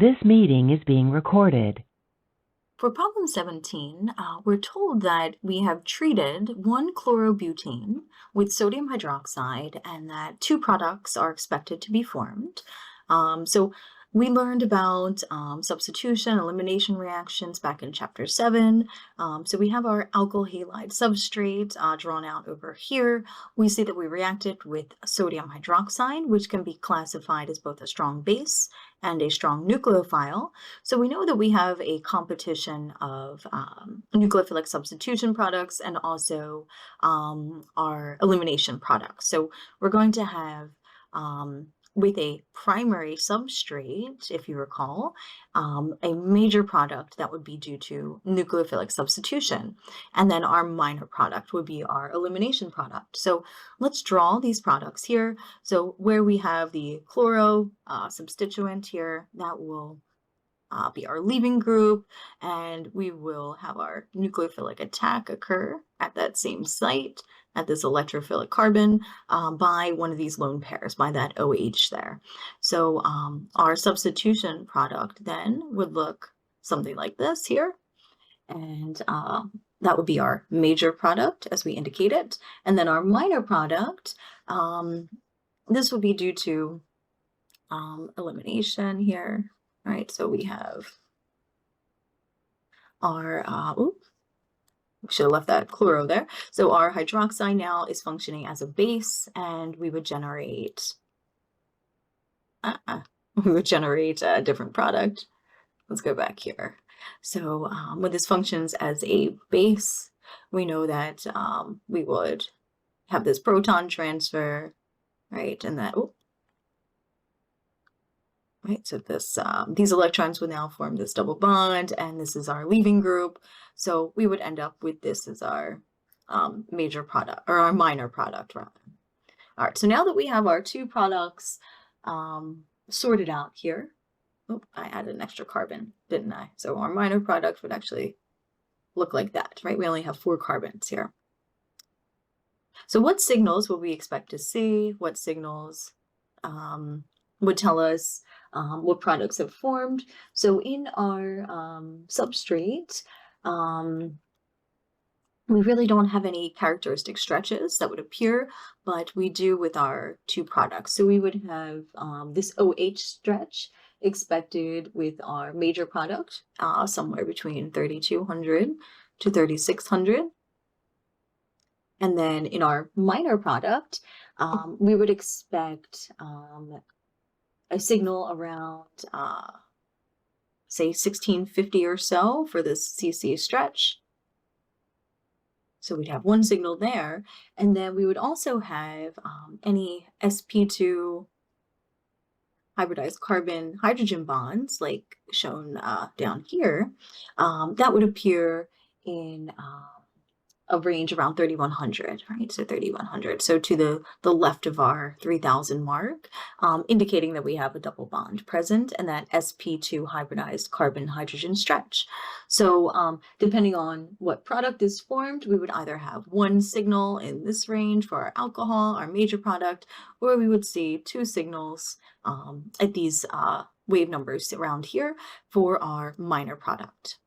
This meeting is being recorded. For problem 17, we're told that we have treated 1-chlorobutane with sodium hydroxide and that two products are expected to be formed. So we learned about substitution, elimination reactions back in chapter 7. So we have our alkyl halide substrate drawn out over here. We see that we reacted with sodium hydroxide, which can be classified as both a strong base and a strong nucleophile. So we know that we have a competition of nucleophilic substitution products and also our elimination products. So we're going to have with a primary substrate, if you recall, a major product that would be due to nucleophilic substitution. And then our minor product would be our elimination product. So let's draw these products here. So where we have the chloro substituent here, that will be our leaving group, and we will have our nucleophilic attack occur at that same site, at this electrophilic carbon, by one of these lone pairs, by that OH there. So our substitution product then would look something like this here, and that would be our major product as we indicate it. And then our minor product, this would be due to elimination here. Right, so we have our, we should have left that chloro there. So our hydroxide now is functioning as a base, and we would generate, a different product. Let's go back here. So when this functions as a base, we know that we would have this proton transfer, right, and that, right, so this these electrons would now form this double bond, and this is our leaving group. So we would end up with this as our major product, or our minor product, rather. All right, so now that we have our two products sorted out here, I added an extra carbon, didn't I? So our minor product would actually look like that, right? We only have 4 carbons here. So what signals would we expect to see? What signals would tell us what products have formed? So in our substrate, we really don't have any characteristic stretches that would appear, but we do with our two products. So we would have this OH stretch expected with our major product, somewhere between 3,200 to 3,600. And then in our minor product, we would expect a signal around, say, 1650 or so for this CC stretch. So we'd have one signal there, and then we would also have any sp2 hybridized carbon hydrogen bonds, like shown down here, that would appear in a range around 3,100, right? So 3,100. So to the left of our 3,000 mark, indicating that we have a double bond present and that sp2 hybridized carbon hydrogen stretch. So depending on what product is formed, we would either have one signal in this range for our alcohol, our major product, or we would see 2 signals at these wave numbers around here for our minor product.